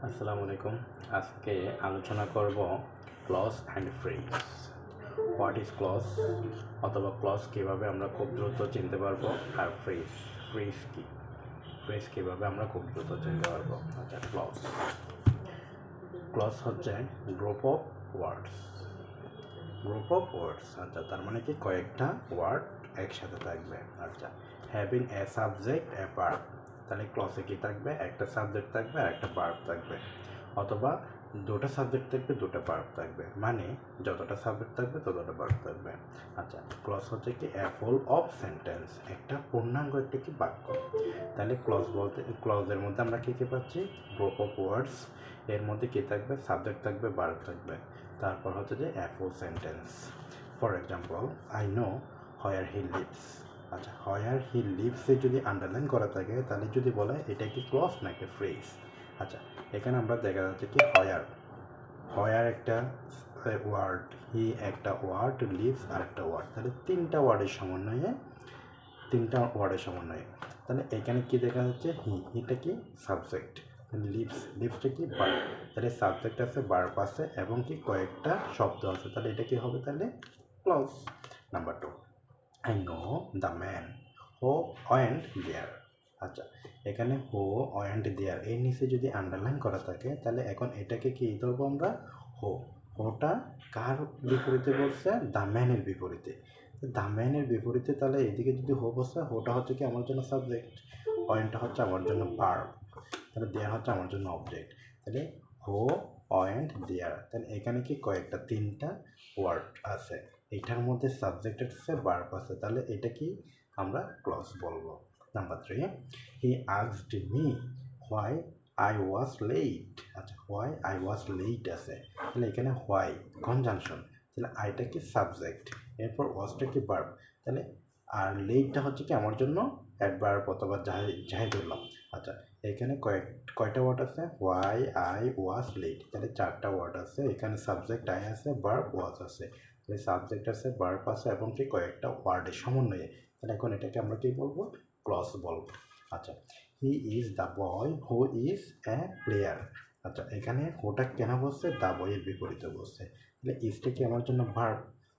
আসসালামু আলাইকুম। আজকে আলোচনা করব clause and phrase. What is clause অথবা ক্লজ কীভাবে আমরা খুব দ্রুত চিনতে পারবো, আর ফ্রেজ ফ্রেজ কী, ফ্রেজ কীভাবে আমরা খুব দ্রুত চিনতে পারবো। আচ্ছা, ক্লজ ক্লজ হচ্ছে group of words. Group of words, আচ্ছা, তার মানে কি কয়েকটা ওয়ার্ড একসাথে থাকবে। আচ্ছা, having a subject a verb, তাহলে ক্লজে কী থাকবে? একটা সাবজেক্ট থাকবে আর একটা ভার্ব থাকবে, অথবা দুটো সাবজেক্ট থাকবে দুটো ভার্ব থাকবে, মানে যতটা সাবজেক্ট থাকবে ততটা ভার্ব থাকবে। আচ্ছা, ক্লজ হচ্ছে কি এ ফুল অফ সেন্টেন্স, একটা পূর্ণাঙ্গ একটা কি বাক্য। তাহলে ক্লজ বলতে ক্লজের মধ্যে আমরা কী কী পাচ্ছি? গ্রুপ অফ ওয়ার্ডস, এর মধ্যে কী থাকবে? সাবজেক্ট থাকবে, ভার্ব থাকবে, তারপর হচ্ছে যে a full sentence. For example, I know where he lives. আচ্ছা, হোয়ার হি লিভসে যদি আন্ডারলাইন করা থাকে তাহলে যদি বলে এটা কি ক্লজ নাকি ফ্রেজ। আচ্ছা, এখানে আমরা দেখা যাচ্ছে কি হোয়ার একটা ওয়ার্ড, হি একটা ওয়ার্ড, লিভস আর একটা ওয়ার্ড, তাহলে তিনটা ওয়ার্ডের সমন্বয়ে তাহলে এখানে কি দেখা যাচ্ছে? হিটা কি সাবজেক্ট, লিভসটা কি ভার্ব, তাহলে সাবজেক্ট আছে, ভার্ব আছে এবং কি কয়েকটা শব্দ আছে, তাহলে এটা কি হবে? তাহলে clause. Number 2, I know the man who went there. আচ্ছা, এখানে হু ওয়েন্ট দেয়ার এর নিচে যদি আন্ডারলাইন করা থাকে তাহলে এখন এটাকে কি ধরবো আমরা? হোটা কার বিপরীতে বলছে? দ্য ম্যানের বিপরীতে। দ্য ম্যানের বিপরীতে তাহলে এদিকে যদি হো বসে, হোটা হচ্ছে কি আমার জন্য সাবজেক্ট, ওয়েন্টটা হচ্ছে আমার জন্য ভার্ব, তাহলে দেয়ার হচ্ছে আমার জন্য অবজেক্ট। তাহলে হো ওয়েন্ট দেয়ার, তাহলে এখানে কি কয়েকটা তিনটা ওয়ার্ড আছে, এটার মধ্যে সাবজেক্ট আছে, ভার্ব আছে, তাহলে এটা কি আমরা ক্লজ বলবো। Number 3, he asked me why I was late. আচ্ছা, হোয়াই আই ওয়াজ লেট আছে, তাহলে এখানে হোয়াই কনজাংশন, তাহলে আইটা কি সাবজেক্ট, এরপর ওয়াজটা কি ভার্ব, তাহলে আর লেটটা হচ্ছে কি আমার জন্য অ্যাডভার্ব অথবা যাই ধরলাম। আচ্ছা, এখানে কয়টা ওয়ার্ড আছে? হোয়াই আই ওয়াজ লেট, তাহলে 4টা ওয়ার্ড আছে, এখানে সাবজেক্ট আই আছে, ভার্ব ওয়াজ আছে, তাহলে সাবজেক্ট আছে, ভার্ব আছে এবং কি কয়েকটা ওয়ার্ডের সমন্বয়ে, তাহলে এখন এটাকে আমরা কি বলবো? ক্লজ বলবো। আচ্ছা, he is the boy who is a player. আচ্ছা, এখানে হোটা কেন বসছে? দ্য বয়ের বিপরীতে বসছে, তাহলে ইজটা কি আমার জন্য ভার্ব,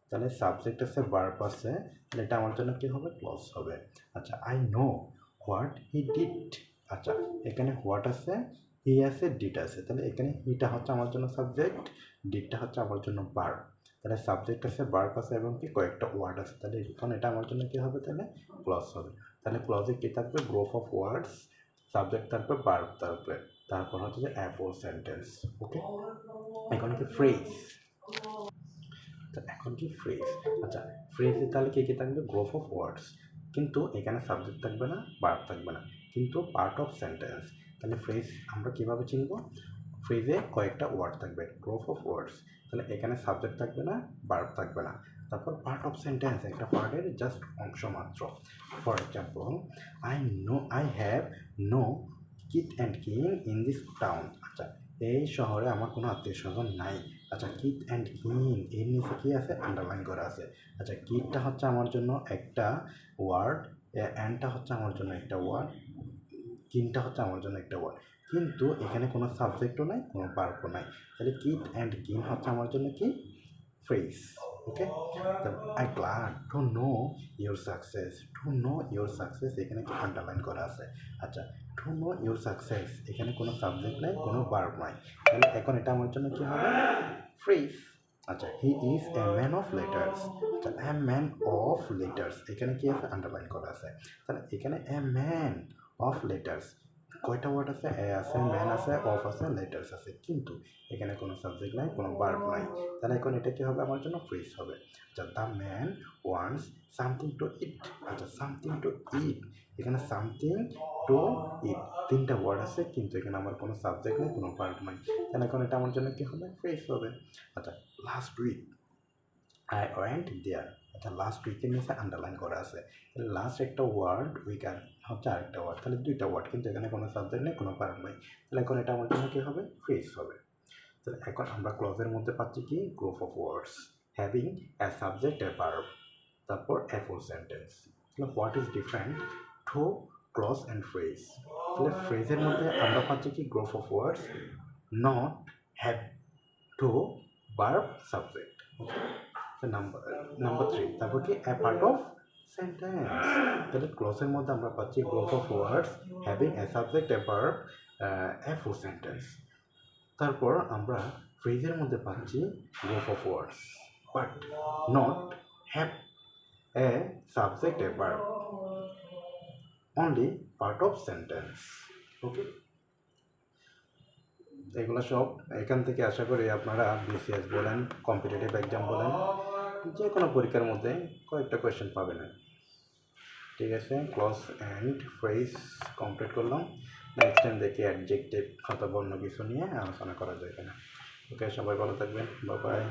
তাহলে সাবজেক্ট আছে, ভার্ব আছে, তাহলে এটা আমার জন্য কি হবে? ক্লজ হবে। আচ্ছা, I know what he did. আচ্ছা, এখানে হোয়াট আছে, হি আছে, ডিড আছে, তাহলে এখানে হিটা হচ্ছে আমার জন্য সাবজেক্ট, ডিডটা হচ্ছে আমার জন্য ভার্ব, তাহলে সাবজেক্ট আছে, ভার্ব আছে এবং কি কয়েকটা ওয়ার্ড আছে, তাহলে এখন এটা আমার জন্য কি হবে? তাহলে ক্লজ হবে। তাহলে ক্লজে কি থাকবে? গ্রুপ অফ ওয়ার্ডস, সাবজেক্ট থাকবে, ভার্ব থাকবে, তারপর হচ্ছে যে এ ফুল সেন্টেন্স। ওকে, এখন কি ফ্রেজ। এখন কি ফ্রেজ। আচ্ছা, ফ্রেজে তাহলে কী কী থাকবে? গ্রুপ অফ ওয়ার্ডস, কিন্তু এখানে সাবজেক্ট থাকবে না, ভার্ব থাকবে না, কিন্তু পার্ট অফ সেন্টেন্স। তাহলে ফ্রেজ আমরা কীভাবে চিনব? ফ্রেজে কয়েকটা ওয়ার্ড থাকবে, গ্রুপ অফ ওয়ার্ডস, তাহলে এখানে সাবজেক্ট থাকবে না, ভার্ব থাকবে না, তারপর পার্ট অফ সেন্টেন্স, একটা পার্টের জাস্ট অংশ মাত্র। For example, I have no kith and kin in this town. আচ্ছা, এই শহরে আমার কোনো আত্মীয় স্বজন নাই। আচ্ছা, কিথ অ্যান্ড কিং এর নিচে কী আছে? আন্ডারলাইন করা আছে। আচ্ছা, কিথটা হচ্ছে আমার জন্য একটা ওয়ার্ড, অ্যান্ডটা হচ্ছে আমার জন্য একটা ওয়ার্ড, কিংটা হচ্ছে আমার জন্য একটা ওয়ার্ড, কিন্তু এখানে কোনো সাবজেক্টও নাই, কোনো ভার্বও নাই, তাহলে কিথ অ্যান্ড কিং হচ্ছে আমার জন্য কি? Phrase. Okay, I glad to know your success. To know your success এখানে কি আন্ডারলাইন করা আছে। আচ্ছা, টু নো ইউর সাকসেস এখানে কোনো সাবজেক্ট নাই, কোনো ভার্ব নাই, তাহলে এখন এটা আমার জন্য কি হবে? ফ্রেজ। আচ্ছা, he is a man of letters. আচ্ছা, এ ম্যান অফ লেটার্স এখানে কি আছে? আন্ডারলাইন করা আছে, তাহলে এখানে এ ম্যান অফ লেটার্স কয়টা ওয়ার্ড আছে? এ আছে, ম্যান আছে, অফ আছে, লেটার্স আছে, কিন্তু এখানে কোনো সাবজেক্ট নাই, কোনো ভার্ব নাই, তাহলে এখন এটা কি হবে? আমার জন্য ফ্রেজ হবে। আচ্ছা, the man wants something to eat. আচ্ছা, সামথিং টু ইট এখানে সামথিং টু ইট 3টা ওয়ার্ড আছে, কিন্তু এখানে আমার কোনো সাবজেক্ট নেই, কোনো ভার্ব নাই, তাহলে এখন এটা আমার জন্য কি হবে? ফ্রেজ হবে। আচ্ছা, last week I went there. আচ্ছা, লাস্ট উইকের নিচে আন্ডারলাইন করা আছে, তাহলে লাস্ট একটা ওয়ার্ড, উইকার হচ্ছে আরেকটা ওয়ার্ড, তাহলে 2টা ওয়ার্ড, কিন্তু এখানে কোনো সাবজেক্ট নেই, কোনো ভার্ব নেই, তাহলে এখন এটা আমার জন্য কী হবে? ফ্রেজ হবে। তাহলে এখন আমরা ক্লজের মধ্যে পাচ্ছি কি? Group of words having a subject a verb, তারপর এ ফুল সেন্টেন্স। তাহলে what is different to clause and phrase? তাহলে ফ্রেজের মধ্যে আমরা পাচ্ছি কি? Group of words, not have to verb subject. Okay, so number 3 তারপর কি a part of sentence, তাহলে ক্লজের মধ্যে আমরা পাচ্ছি group of words having a subject a verb a full sentence। তারপর আমরা ফ্রেজের মধ্যে পাচ্ছি group of words but not have a subject a verb, only part of sentence। ওকে, এগুলো সব এখান থেকে আশা করি আপনারা বিসিএস বলেন, কম্পিটিটিভ এক্সাম বলেন, যে কোনো পরীক্ষার মধ্যে কয়েকটা কোয়েশ্চেন পাবেন। ঠিক আছে, ক্লজ অ্যান্ড ফ্রেজ কমপ্লিট করলাম। নেক্সট টাইম দেখি অ্যাডজেক্টিভ অথবা অন্য কিছু নিয়ে আলোচনা করা যায় কিনা। ওকে, সবাই ভালো থাকবেন, বাই বাই।